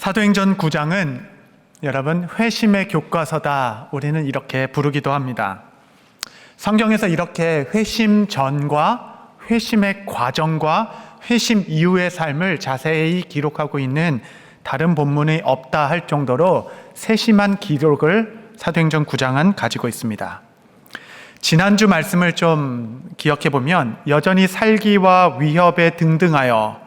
사도행전 9장은 여러분 회심의 교과서다, 우리는 이렇게 부르기도 합니다. 성경에서 이렇게 회심 전과 회심의 과정과 회심 이후의 삶을 자세히 기록하고 있는 다른 본문이 없다 할 정도로 세심한 기록을 사도행전 9장은 가지고 있습니다. 지난주 말씀을 좀 기억해 보면 여전히 살기와 위협에 등등하여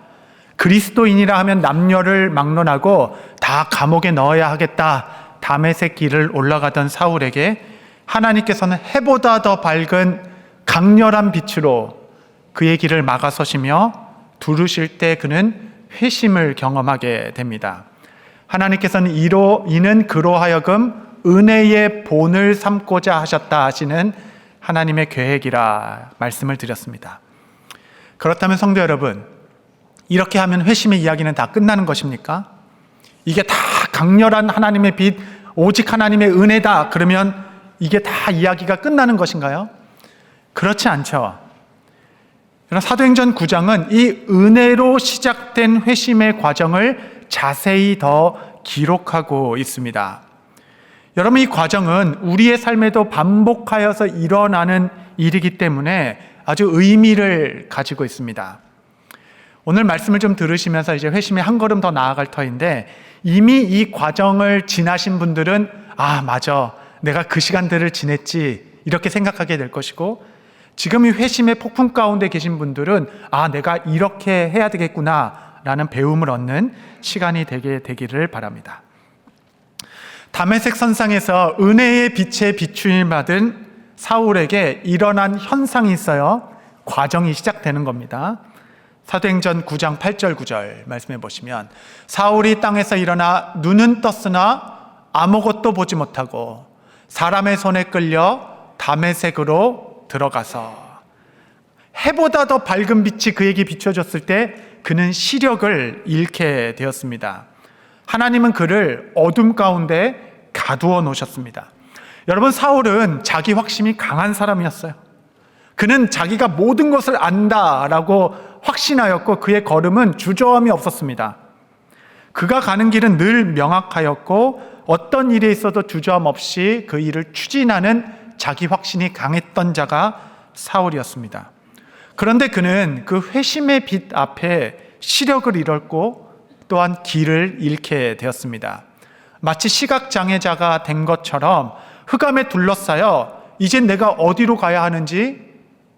그리스도인이라 하면 남녀를 막론하고 다 감옥에 넣어야 하겠다, 다메섹 길을 올라가던 사울에게 하나님께서는 해보다 더 밝은 강렬한 빛으로 그의 길을 막아서시며 두르실 때 그는 회심을 경험하게 됩니다. 하나님께서는 이는 그로 하여금 은혜의 본을 삼고자 하셨다 하시는 하나님의 계획이라 말씀을 드렸습니다. 그렇다면 성도 여러분, 이렇게 하면 회심의 이야기는 다 끝나는 것입니까? 이게 다 강렬한 하나님의 빛, 오직 하나님의 은혜다, 그러면 이게 다 이야기가 끝나는 것인가요? 그렇지 않죠. 사도행전 9장은 이 은혜로 시작된 회심의 과정을 자세히 더 기록하고 있습니다. 여러분, 이 과정은 우리의 삶에도 반복하여서 일어나는 일이기 때문에 아주 의미를 가지고 있습니다. 오늘 말씀을 좀 들으시면서 이제 회심에 한 걸음 더 나아갈 터인데, 이미 이 과정을 지나신 분들은 아, 맞아, 내가 그 시간들을 지냈지, 이렇게 생각하게 될 것이고, 지금 이 회심의 폭풍 가운데 계신 분들은 아, 내가 이렇게 해야 되겠구나 라는 배움을 얻는 시간이 되기를 바랍니다. 다메섹 선상에서 은혜의 빛에 비추임 받은 사울에게 일어난 현상이 있어요. 과정이 시작되는 겁니다. 사도행전 9장 8절 9절 말씀해 보시면, 사울이 땅에서 일어나 눈은 떴으나 아무것도 보지 못하고 사람의 손에 끌려 다메섹으로 들어가서, 해보다 더 밝은 빛이 그에게 비춰졌을 때 그는 시력을 잃게 되었습니다. 하나님은 그를 어둠 가운데 가두어 놓으셨습니다. 여러분, 사울은 자기 확신이 강한 사람이었어요. 그는 자기가 모든 것을 안다라고 확신하였고, 그의 걸음은 주저함이 없었습니다. 그가 가는 길은 늘 명확하였고, 어떤 일에 있어도 주저함 없이 그 일을 추진하는 자기 확신이 강했던 자가 사울이었습니다. 그런데 그는 그 회심의 빛 앞에 시력을 잃었고 또한 길을 잃게 되었습니다. 마치 시각장애자가 된 것처럼 흑암에 둘러싸여 이제 내가 어디로 가야 하는지,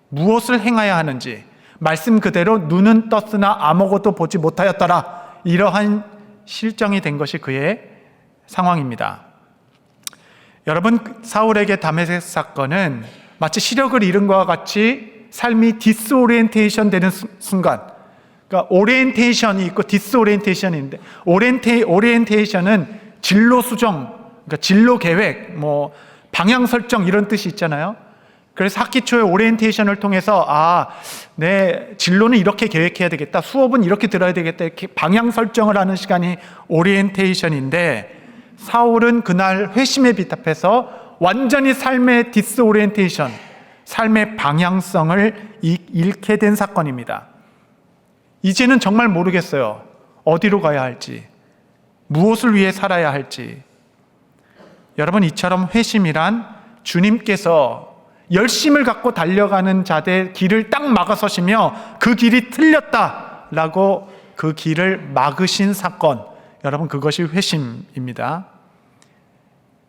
무엇을 행해야 하는지, 말씀 그대로 눈은 떴으나 아무것도 보지 못하였더라, 이러한 실정이 된 것이 그의 상황입니다. 여러분, 사울에게 다메섹 사건은 마치 시력을 잃은 것과 같이 삶이 디스오리엔테이션 되는 순간, 그러니까 오리엔테이션이 있고 디스오리엔테이션이 있는데, 오리엔테이션은 진로 수정, 그러니까 진로 계획, 방향 설정, 이런 뜻이 있잖아요. 그래서 학기 초에 오리엔테이션을 통해서 내 진로는 이렇게 계획해야 되겠다, 수업은 이렇게 들어야 되겠다, 이렇게 방향 설정을 하는 시간이 오리엔테이션인데, 사울은 그날 회심의 빛 앞에서 완전히 삶의 디스오리엔테이션, 삶의 방향성을 잃게 된 사건입니다. 이제는 정말 모르겠어요. 어디로 가야 할지, 무엇을 위해 살아야 할지. 여러분, 이처럼 회심이란 주님께서 열심을 갖고 달려가는 자들 길을 딱 막아서시며 그 길이 틀렸다라고 그 길을 막으신 사건, 여러분, 그것이 회심입니다.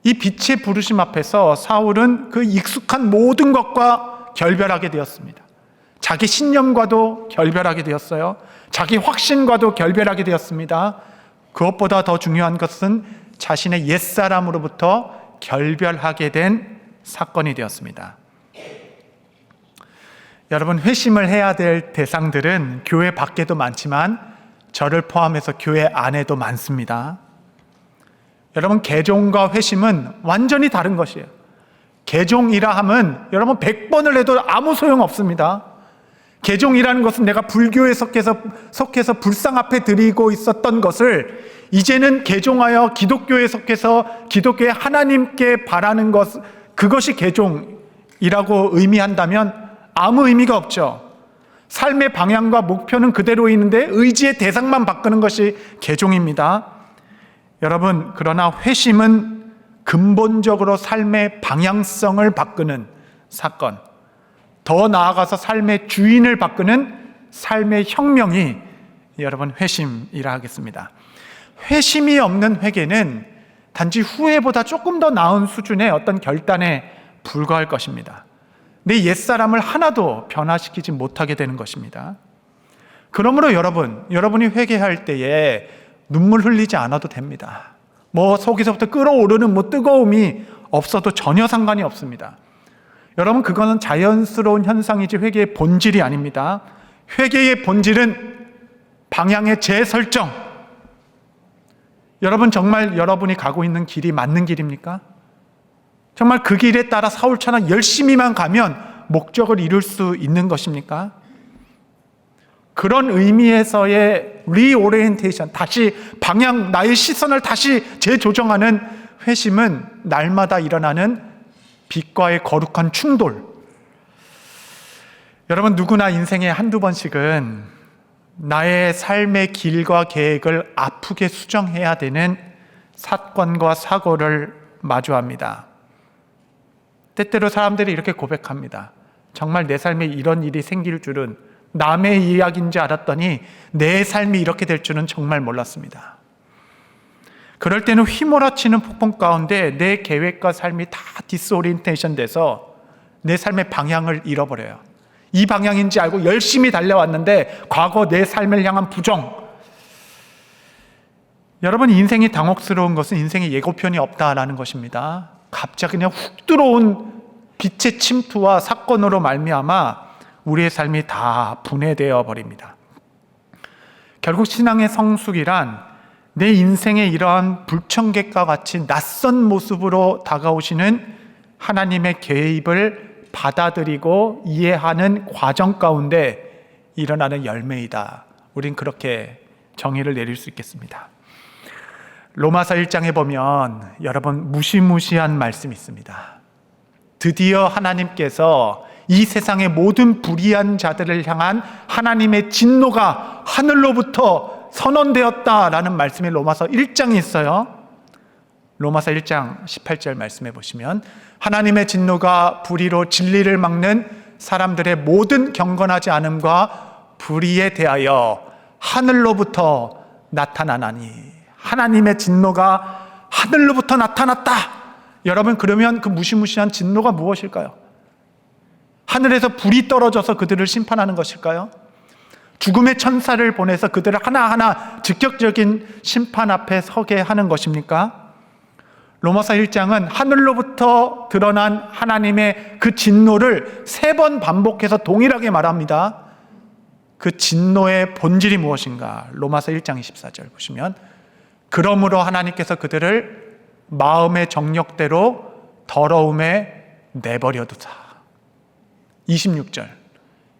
이 빛의 부르심 앞에서 사울은 그 익숙한 모든 것과 결별하게 되었습니다. 자기 신념과도 결별하게 되었어요. 자기 확신과도 결별하게 되었습니다. 그것보다 더 중요한 것은 자신의 옛사람으로부터 결별하게 된 사건이 되었습니다. 여러분, 회심을 해야 될 대상들은 교회 밖에도 많지만 저를 포함해서 교회 안에도 많습니다. 여러분, 개종과 회심은 완전히 다른 것이에요. 개종이라 함은 여러분 100번을 해도 아무 소용 없습니다. 개종이라는 것은 내가 불교에 속해서 불상 앞에 드리고 있었던 것을 이제는 개종하여 기독교에 속해서 기독교의 하나님께 바라는 것, 그것이 개종이라고 의미한다면 아무 의미가 없죠. 삶의 방향과 목표는 그대로 있는데 의지의 대상만 바꾸는 것이 개종입니다. 여러분, 그러나 회심은 근본적으로 삶의 방향성을 바꾸는 사건, 더 나아가서 삶의 주인을 바꾸는 삶의 혁명이 여러분 회심이라 하겠습니다. 회심이 없는 회개는 단지 후회보다 조금 더 나은 수준의 어떤 결단에 불과할 것입니다. 내 옛사람을 하나도 변화시키지 못하게 되는 것입니다. 그러므로 여러분이 회개할 때에 눈물 흘리지 않아도 됩니다. 속에서부터 끓어오르는 뜨거움이 없어도 전혀 상관이 없습니다. 여러분, 그거는 자연스러운 현상이지 회개의 본질이 아닙니다. 회개의 본질은 방향의 재설정. 여러분, 정말 여러분이 가고 있는 길이 맞는 길입니까? 정말 그 길에 따라 사울처럼 열심히만 가면 목적을 이룰 수 있는 것입니까? 그런 의미에서의 리오리엔테이션, 다시 방향, 나의 시선을 다시 재조정하는 회심은 날마다 일어나는 빛과의 거룩한 충돌. 여러분, 누구나 인생에 한두 번씩은 나의 삶의 길과 계획을 아프게 수정해야 되는 사건과 사고를 마주합니다. 때때로 사람들이 이렇게 고백합니다. 정말 내 삶에 이런 일이 생길 줄은, 남의 이야기인지 알았더니 내 삶이 이렇게 될 줄은 정말 몰랐습니다. 그럴 때는 휘몰아치는 폭풍 가운데 내 계획과 삶이 다 디스오리엔테이션 돼서 내 삶의 방향을 잃어버려요. 이 방향인지 알고 열심히 달려왔는데 과거 내 삶을 향한 부정. 여러분, 인생이 당혹스러운 것은 인생에 예고편이 없다라는 것입니다. 갑자기 그냥 훅 들어온 빛의 침투와 사건으로 말미암아 우리의 삶이 다 분해되어 버립니다. 결국 신앙의 성숙이란 내 인생의 이러한 불청객과 같이 낯선 모습으로 다가오시는 하나님의 개입을 받아들이고 이해하는 과정 가운데 일어나는 열매이다. 우린 그렇게 정의를 내릴 수 있겠습니다. 로마서 1장에 보면 여러분, 무시무시한 말씀이 있습니다. 드디어 하나님께서 이 세상의 모든 불의한 자들을 향한 하나님의 진노가 하늘로부터 선언되었다라는 말씀이 로마서 1장에 있어요. 로마서 1장 18절 말씀해 보시면, 하나님의 진노가 불의로 진리를 막는 사람들의 모든 경건하지 않음과 불의에 대하여 하늘로부터 나타나나니. 하나님의 진노가 하늘로부터 나타났다. 여러분, 그러면 그 무시무시한 진노가 무엇일까요? 하늘에서 불이 떨어져서 그들을 심판하는 것일까요? 죽음의 천사를 보내서 그들을 하나하나 직격적인 심판 앞에 서게 하는 것입니까? 로마서 1장은 하늘로부터 드러난 하나님의 그 진노를 3번 반복해서 동일하게 말합니다. 그 진노의 본질이 무엇인가? 로마서 1장 24절 보시면, 그러므로 하나님께서 그들을 마음의 정욕대로 더러움에 내버려 두사. 26절,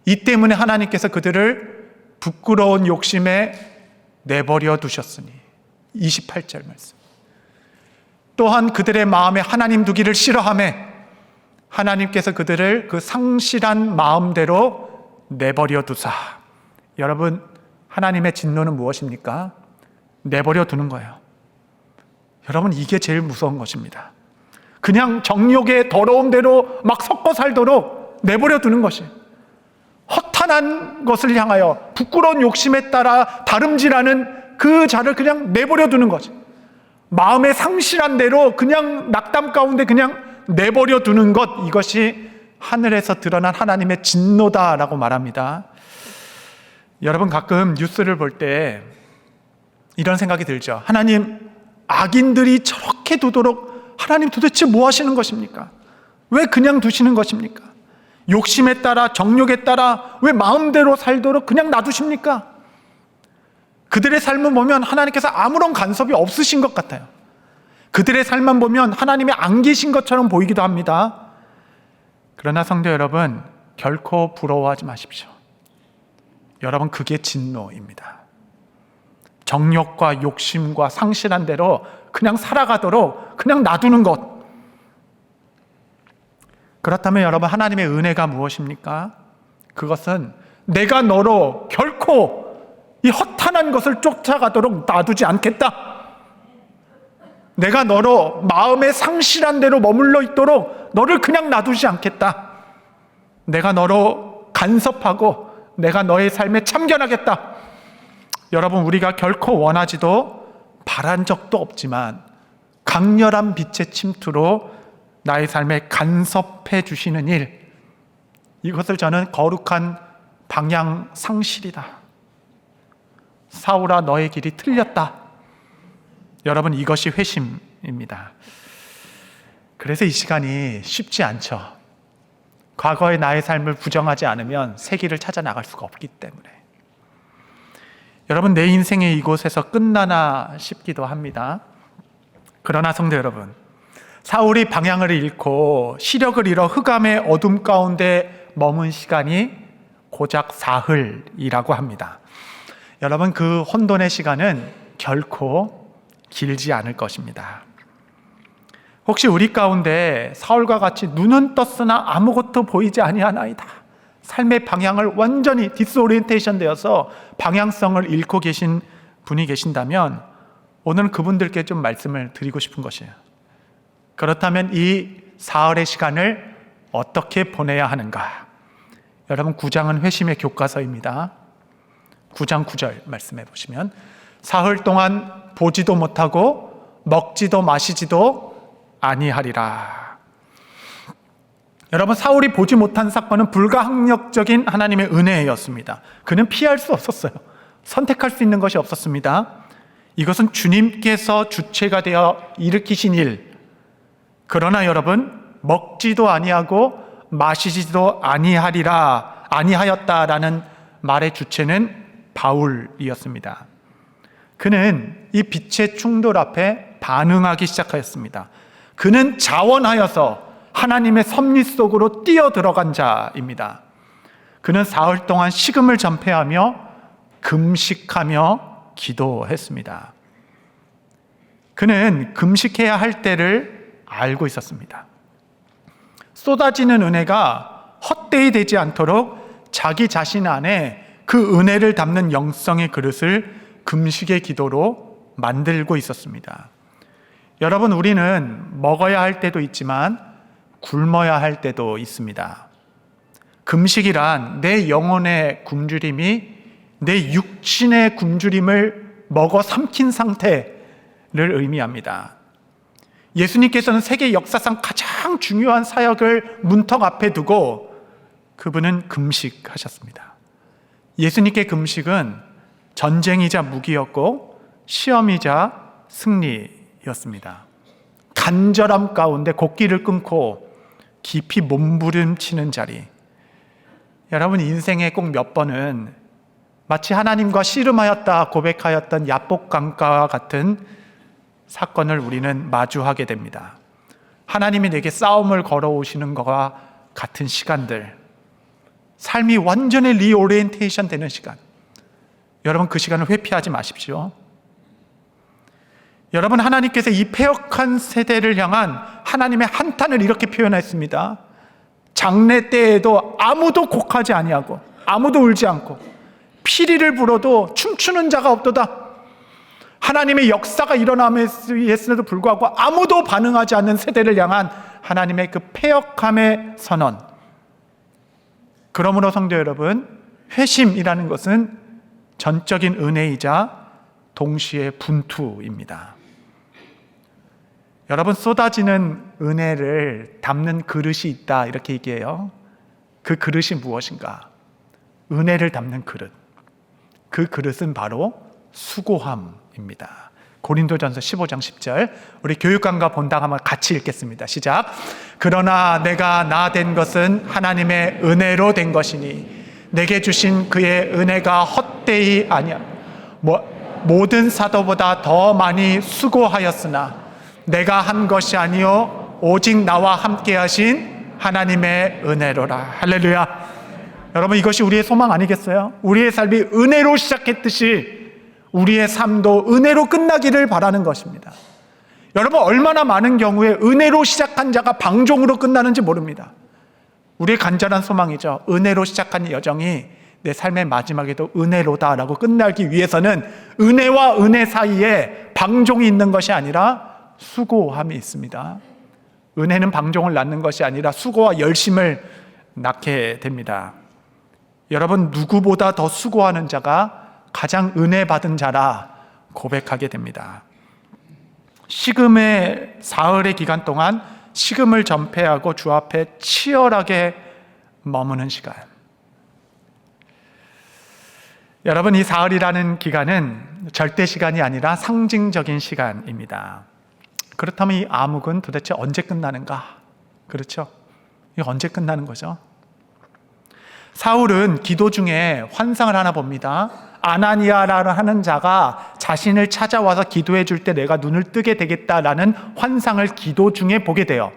이 때문에 하나님께서 그들을 부끄러운 욕심에 내버려 두셨으니. 28절 말씀, 또한 그들의 마음에 하나님 두기를 싫어하매 하나님께서 그들을 그 상실한 마음대로 내버려 두사. 여러분, 하나님의 진노는 무엇입니까? 내버려 두는 거예요. 여러분, 이게 제일 무서운 것입니다. 그냥 정욕의 더러운 대로 막 섞어 살도록 내버려 두는 것이, 허탄한 것을 향하여 부끄러운 욕심에 따라 다름질하는 그 자를 그냥 내버려 두는 거지. 마음의 상실한 대로 그냥 낙담 가운데 그냥 내버려 두는 것, 이것이 하늘에서 드러난 하나님의 진노다라고 말합니다. 여러분, 가끔 뉴스를 볼 때 이런 생각이 들죠. 하나님, 악인들이 저렇게 두도록 하나님 도대체 뭐 하시는 것입니까? 왜 그냥 두시는 것입니까? 욕심에 따라, 정욕에 따라 왜 마음대로 살도록 그냥 놔두십니까? 그들의 삶을 보면 하나님께서 아무런 간섭이 없으신 것 같아요. 그들의 삶만 보면 하나님이 안 계신 것처럼 보이기도 합니다. 그러나 성도 여러분, 결코 부러워하지 마십시오. 여러분, 그게 진노입니다. 정욕과 욕심과 상실한 대로 그냥 살아가도록 그냥 놔두는 것. 그렇다면 여러분, 하나님의 은혜가 무엇입니까? 그것은 내가 너로 결코 이 허탄한 것을 쫓아가도록 놔두지 않겠다. 내가 너로 마음의 상실한 대로 머물러 있도록 너를 그냥 놔두지 않겠다. 내가 너로 간섭하고 내가 너의 삶에 참견하겠다. 여러분, 우리가 결코 원하지도 바란 적도 없지만 강렬한 빛의 침투로 나의 삶에 간섭해 주시는 일, 이것을 저는 거룩한 방향 상실이다. 사울아, 너의 길이 틀렸다. 여러분, 이것이 회심입니다. 그래서 이 시간이 쉽지 않죠. 과거의 나의 삶을 부정하지 않으면 새 길을 찾아 나갈 수가 없기 때문에. 여러분, 내 인생의 이곳에서 끝나나 싶기도 합니다. 그러나 성도 여러분, 사울이 방향을 잃고 시력을 잃어 흑암의 어둠 가운데 머문 시간이 고작 사흘이라고 합니다. 여러분, 그 혼돈의 시간은 결코 길지 않을 것입니다. 혹시 우리 가운데 사울과 같이 눈은 떴으나 아무것도 보이지 아니하나이다, 삶의 방향을 완전히 디스오리엔테이션 되어서 방향성을 잃고 계신 분이 계신다면 오늘은 그분들께 좀 말씀을 드리고 싶은 것이에요. 그렇다면 이 사흘의 시간을 어떻게 보내야 하는가? 여러분, 9장은 회심의 교과서입니다. 9장 9절 말씀해 보시면, 사흘 동안 보지도 못하고 먹지도 마시지도 아니하리라. 여러분, 사울이 보지 못한 사건은 불가항력적인 하나님의 은혜였습니다. 그는 피할 수 없었어요. 선택할 수 있는 것이 없었습니다. 이것은 주님께서 주체가 되어 일으키신 일. 그러나 여러분, 먹지도 아니하고 마시지도 아니하였다라는 말의 주체는 바울이었습니다. 그는 이 빛의 충돌 앞에 반응하기 시작하였습니다. 그는 자원하여서 하나님의 섭리 속으로 뛰어들어간 자입니다. 그는 사흘 동안 식음을 전폐하며 금식하며 기도했습니다. 그는 금식해야 할 때를 알고 있었습니다. 쏟아지는 은혜가 헛되이 되지 않도록 자기 자신 안에 그 은혜를 담는 영성의 그릇을 금식의 기도로 만들고 있었습니다. 여러분, 우리는 먹어야 할 때도 있지만 굶어야 할 때도 있습니다. 금식이란 내 영혼의 굶주림이 내 육신의 굶주림을 먹어 삼킨 상태를 의미합니다. 예수님께서는 세계 역사상 가장 중요한 사역을 문턱 앞에 두고 그분은 금식하셨습니다. 예수님께 금식은 전쟁이자 무기였고 시험이자 승리였습니다. 간절함 가운데 곡기를 끊고 깊이 몸부림치는 자리. 여러분, 인생에 꼭 몇 번은 마치 하나님과 씨름하였다 고백하였던 야복강가와 같은 사건을 우리는 마주하게 됩니다. 하나님이 내게 싸움을 걸어오시는 것과 같은 시간들, 삶이 완전히 리오리엔테이션 되는 시간. 여러분, 그 시간을 회피하지 마십시오. 여러분, 하나님께서 이 패역한 세대를 향한 하나님의 한탄을 이렇게 표현했습니다. 장래 때에도 아무도 곡하지 아니하고 아무도 울지 않고 피리를 불어도 춤추는 자가 없도다. 하나님의 역사가 일어남에도 불구하고 아무도 반응하지 않는 세대를 향한 하나님의 그 패역함의 선언. 그러므로 성도 여러분, 회심이라는 것은 전적인 은혜이자 동시에 분투입니다. 여러분, 쏟아지는 은혜를 담는 그릇이 있다, 이렇게 얘기해요. 그 그릇이 무엇인가? 은혜를 담는 그릇. 그 그릇은 바로 수고함입니다. 고린도전서 15장 10절, 우리 교육관과 본당 한번 같이 읽겠습니다. 시작. 그러나 내가 나 된 것은 하나님의 은혜로 된 것이니 내게 주신 그의 은혜가 헛되이 아니야. 모든 사도보다 더 많이 수고하였으나 내가 한 것이 아니요 오직 나와 함께 하신 하나님의 은혜로라. 할렐루야. 여러분, 이것이 우리의 소망 아니겠어요? 우리의 삶이 은혜로 시작했듯이 우리의 삶도 은혜로 끝나기를 바라는 것입니다. 여러분, 얼마나 많은 경우에 은혜로 시작한 자가 방종으로 끝나는지 모릅니다. 우리의 간절한 소망이죠. 은혜로 시작한 여정이 내 삶의 마지막에도 은혜로다라고 끝나기 위해서는 은혜와 은혜 사이에 방종이 있는 것이 아니라 수고함이 있습니다. 은혜는 방종을 낳는 것이 아니라 수고와 열심을 낳게 됩니다. 여러분, 누구보다 더 수고하는 자가 가장 은혜 받은 자라 고백하게 됩니다. 식음의 사흘의 기간 동안 식음을 전폐하고 주 앞에 치열하게 머무는 시간. 여러분, 이 사흘이라는 기간은 절대 시간이 아니라 상징적인 시간입니다. 그렇다면 이 암흑은 도대체 언제 끝나는가? 그렇죠? 이게 언제 끝나는 거죠? 사울은 기도 중에 환상을 하나 봅니다. 아나니아라는 하는 자가 자신을 찾아와서 기도해 줄 때 내가 눈을 뜨게 되겠다라는 환상을 기도 중에 보게 돼요.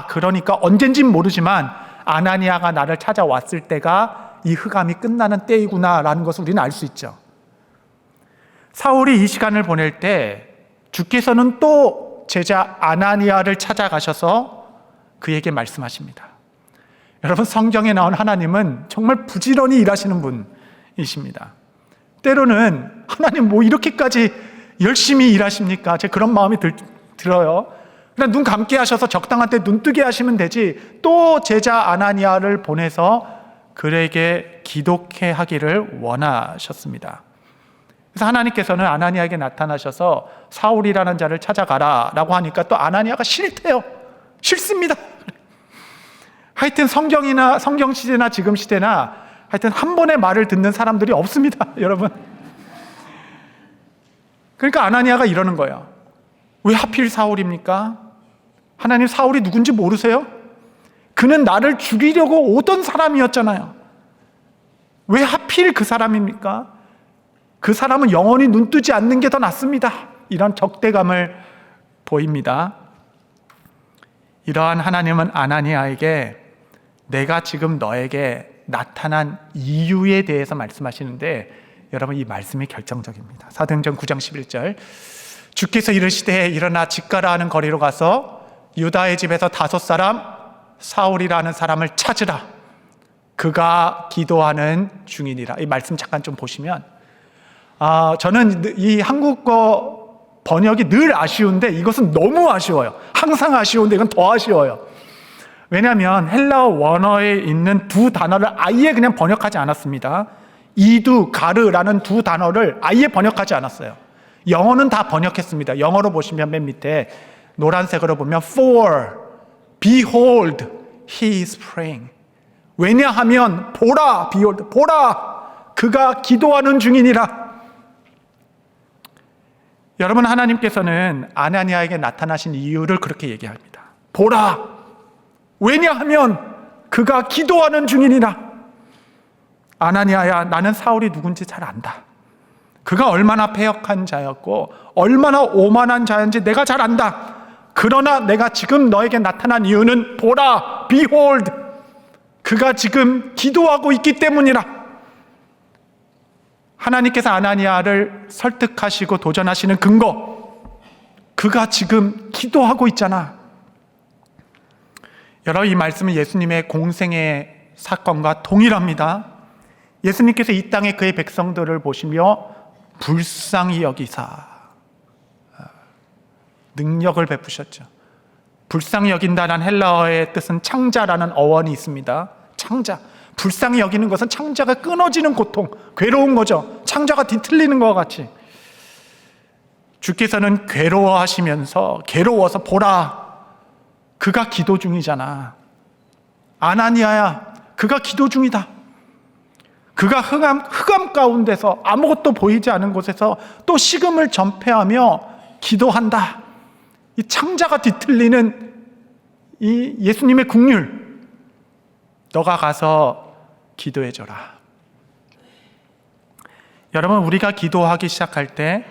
그러니까 언젠진 모르지만 아나니아가 나를 찾아왔을 때가 이 흑암이 끝나는 때이구나라는 것을 우리는 알 수 있죠. 사울이 이 시간을 보낼 때 주께서는 또 제자 아나니아를 찾아가셔서 그에게 말씀하십니다. 여러분, 성경에 나온 하나님은 정말 부지런히 일하시는 분이십니다. 때로는 하나님 뭐 이렇게까지 열심히 일하십니까? 제가 그런 마음이 들어요. 그냥 눈 감게 하셔서 적당한 때 눈 뜨게 하시면 되지, 또 제자 아나니아를 보내서 그에게 기독해 하기를 원하셨습니다. 그래서 하나님께서는 아나니아에게 나타나셔서 사울이라는 자를 찾아가라 라고 하니까 또 아나니아가 싫대요. 싫습니다. 하여튼 성경 시대나 지금 시대나 하여튼 한 번의 말을 듣는 사람들이 없습니다, 여러분. 그러니까 아나니아가 이러는 거예요. 왜 하필 사울입니까? 하나님, 사울이 누군지 모르세요? 그는 나를 죽이려고 오던 사람이었잖아요. 왜 하필 그 사람입니까? 그 사람은 영원히 눈 뜨지 않는 게 더 낫습니다. 이런 적대감을 보입니다. 이러한 하나님은 아나니아에게 내가 지금 너에게 나타난 이유에 대해서 말씀하시는데, 여러분, 이 말씀이 결정적입니다. 사도행전 9장 11절, 주께서 이르시되 일어나 직가라 하는 거리로 가서 유다의 집에서 5 사람 사울이라는 사람을 찾으라. 그가 기도하는 중이니라. 이 말씀 잠깐 좀 보시면, 저는 이 한국어 번역이 늘 아쉬운데 이것은 너무 아쉬워요. 항상 아쉬운데 이건 더 아쉬워요. 왜냐하면 헬라어 원어에 있는 두 단어를 아예 그냥 번역하지 않았습니다. 이두, 가르라는 두 단어를 아예 번역하지 않았어요. 영어는 다 번역했습니다. 영어로 보시면 맨 밑에 노란색으로 보면 For, Behold, He is praying. 왜냐하면 보라, Behold, 보라, 그가 기도하는 중이니라. 여러분, 하나님께서는 아나니아에게 나타나신 이유를 그렇게 얘기합니다. 보라, 왜냐하면 그가 기도하는 중이니라. 아나니아야, 나는 사울이 누군지 잘 안다. 그가 얼마나 패역한 자였고 얼마나 오만한 자였는지 내가 잘 안다. 그러나 내가 지금 너에게 나타난 이유는 보라, behold, 그가 지금 기도하고 있기 때문이라. 하나님께서 아나니아를 설득하시고 도전하시는 근거, 그가 지금 기도하고 있잖아. 여러분, 이 말씀은 예수님의 공생의 사건과 동일합니다. 예수님께서 이 땅에 그의 백성들을 보시며 불쌍히 여기사 능력을 베푸셨죠. 불쌍히 여긴다는 헬라어의 뜻은 창자라는 어원이 있습니다. 창자. 불쌍히 여기는 것은 창자가 끊어지는 고통, 괴로운 거죠. 창자가 뒤틀리는 것과 같이. 주께서는 괴로워서 보라, 그가 기도 중이잖아. 아나니아야, 그가 기도 중이다. 그가 흑암 가운데서 아무것도 보이지 않은 곳에서 또 식음을 전폐하며 기도한다. 이 창자가 뒤틀리는 이 예수님의 긍휼, 너가 가서 기도해줘라. 여러분, 우리가 기도하기 시작할 때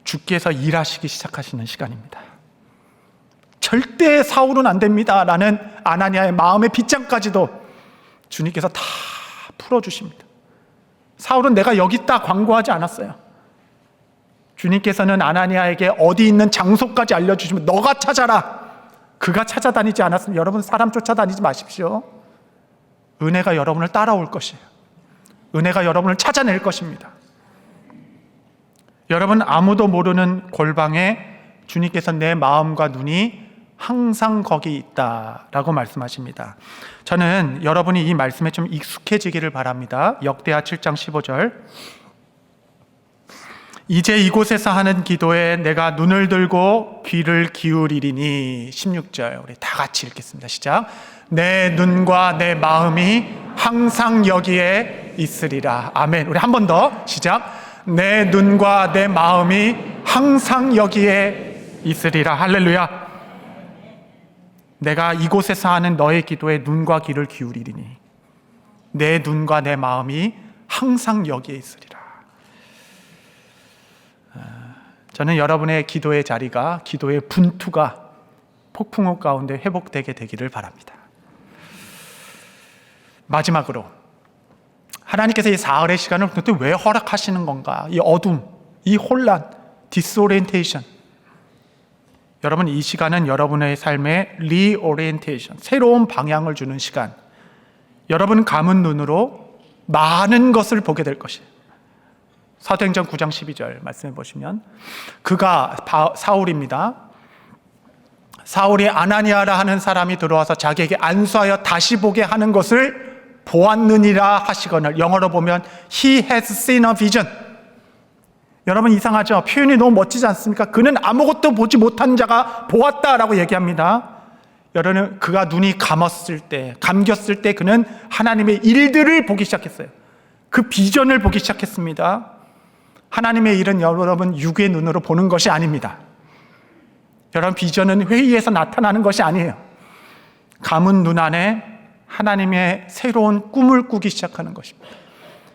주께서 일하시기 시작하시는 시간입니다. 절대 사울은 안 됩니다 라는 아나니아의 마음의 빗장까지도 주님께서 다 풀어주십니다. 사울은 내가 여기 있다 광고하지 않았어요. 주님께서는 아나니아에게 어디 있는 장소까지 알려주시면 너가 찾아라. 그가 찾아다니지 않았으면, 여러분, 사람 쫓아다니지 마십시오. 은혜가 여러분을 따라올 것이에요. 은혜가 여러분을 찾아낼 것입니다. 여러분, 아무도 모르는 골방에 주님께서 내 마음과 눈이 항상 거기 있다라고 말씀하십니다. 저는 여러분이 이 말씀에 좀 익숙해지기를 바랍니다. 역대하 7장 15절. 이제 이곳에서 하는 기도에 내가 눈을 들고 귀를 기울이리니. 16절 우리 다 같이 읽겠습니다. 시작. 내 눈과 내 마음이 항상 여기에 있으리라. 아멘. 우리 한 번 더 시작. 내 눈과 내 마음이 항상 여기에 있으리라. 할렐루야. 내가 이곳에서 하는 너의 기도에 눈과 귀를 기울이리니 내 눈과 내 마음이 항상 여기에 있으리라. 저는 여러분의 기도의 자리가, 기도의 분투가 폭풍우 가운데 회복되게 되기를 바랍니다. 마지막으로 하나님께서 이 사흘의 시간을 도대체 왜 허락하시는 건가? 이 어둠, 이 혼란, 디스오리엔테이션. 여러분, 이 시간은 여러분의 삶에 리오리엔테이션, 새로운 방향을 주는 시간. 여러분 감은 눈으로 많은 것을 보게 될 것이에요. 사도행전 9장 12절 말씀해 보시면 그가 사울입니다. 사울이 아나니아라 하는 사람이 들어와서 자기에게 안수하여 다시 보게 하는 것을 보았느니라 하시거늘. 영어로 보면 He has seen a vision. 여러분 이상하죠? 표현이 너무 멋지지 않습니까? 그는 아무것도 보지 못한 자가 보았다라고 얘기합니다. 여러분 그가 눈이 감겼을 때 그는 하나님의 일들을 보기 시작했어요. 그 비전을 보기 시작했습니다. 하나님의 일은 여러분 육의 눈으로 보는 것이 아닙니다. 여러분 비전은 회의에서 나타나는 것이 아니에요. 감은 눈 안에 하나님의 새로운 꿈을 꾸기 시작하는 것입니다.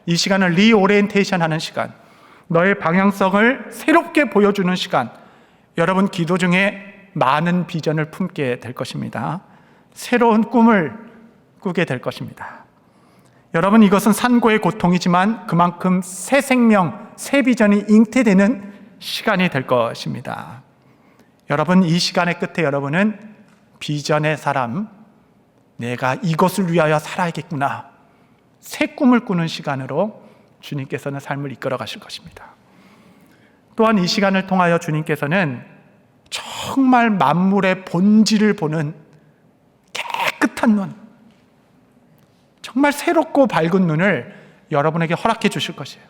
이 시간은 리오리엔테이션 하는 시간, 너의 방향성을 새롭게 보여주는 시간. 여러분 기도 중에 많은 비전을 품게 될 것입니다. 새로운 꿈을 꾸게 될 것입니다. 여러분 이것은 산고의 고통이지만 그만큼 새 생명, 새 비전이 잉태되는 시간이 될 것입니다. 여러분 이 시간의 끝에 여러분은 비전의 사람, 내가 이것을 위하여 살아야겠구나, 새 꿈을 꾸는 시간으로 주님께서는 삶을 이끌어 가실 것입니다. 또한 이 시간을 통하여 주님께서는 정말 만물의 본질을 보는 깨끗한 눈, 정말 새롭고 밝은 눈을 여러분에게 허락해 주실 것이에요.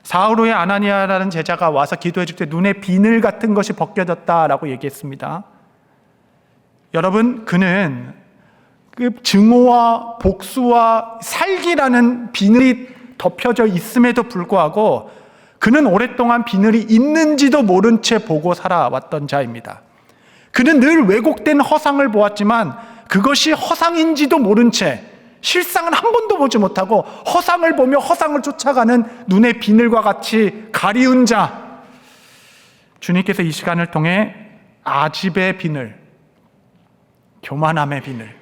사흘 후에 아나니아라는 제자가 와서 기도해 줄 때 눈에 비늘 같은 것이 벗겨졌다라고 얘기했습니다. 여러분 그는 그 증오와 복수와 살기라는 비늘이 덮여져 있음에도 불구하고 그는 오랫동안 비늘이 있는지도 모른 채 보고 살아왔던 자입니다. 그는 늘 왜곡된 허상을 보았지만 그것이 허상인지도 모른 채, 실상은 한 번도 보지 못하고 허상을 보며 허상을 쫓아가는 눈의 비늘과 같이 가리운 자. 주님께서 이 시간을 통해 아집의 비늘, 교만함의 비늘,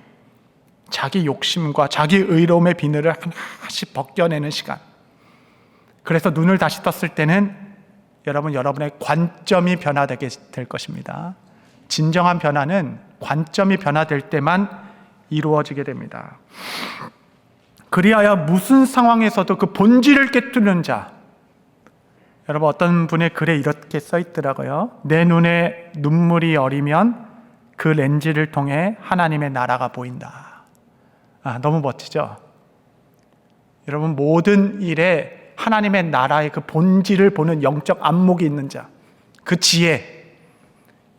자기 욕심과 자기 의로움의 비늘을 하나씩 벗겨내는 시간. 그래서 눈을 다시 떴을 때는 여러분의 관점이 변화되게 될 것입니다. 진정한 변화는 관점이 변화될 때만 이루어지게 됩니다. 그리하여 무슨 상황에서도 그 본질을 깨뜨리는 자. 여러분 어떤 분의 글에 이렇게 써 있더라고요. 내 눈에 눈물이 어리면 그 렌즈를 통해 하나님의 나라가 보인다. 너무 멋지죠? 여러분 모든 일에 하나님의 나라의 그 본질을 보는 영적 안목이 있는 자, 그 지혜.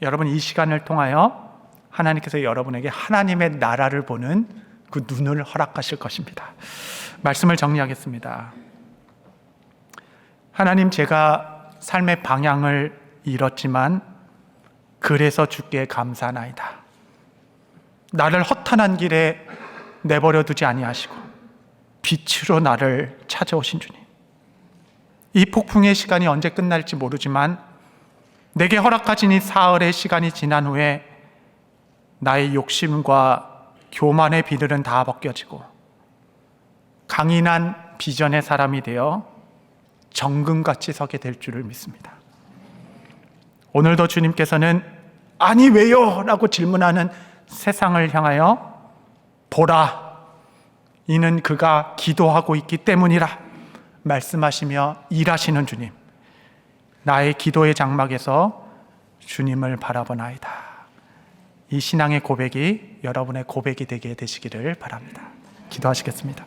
여러분 이 시간을 통하여 하나님께서 여러분에게 하나님의 나라를 보는 그 눈을 허락하실 것입니다. 말씀을 정리하겠습니다. 하나님, 제가 삶의 방향을 잃었지만 그래서 주께 감사하나이다. 나를 허탄한 길에 내버려 두지 아니하시고 빛으로 나를 찾아오신 주님, 이 폭풍의 시간이 언제 끝날지 모르지만 내게 허락하신 이 사흘의 시간이 지난 후에 나의 욕심과 교만의 비늘은 다 벗겨지고 강인한 비전의 사람이 되어 정금같이 서게 될 줄을 믿습니다. 오늘도 주님께서는 아니 왜요? 라고 질문하는 세상을 향하여 보라, 이는 그가 기도하고 있기 때문이라 말씀하시며 일하시는 주님, 나의 기도의 장막에서 주님을 바라보나이다. 이 신앙의 고백이 여러분의 고백이 되게 되시기를 바랍니다. 기도하시겠습니다.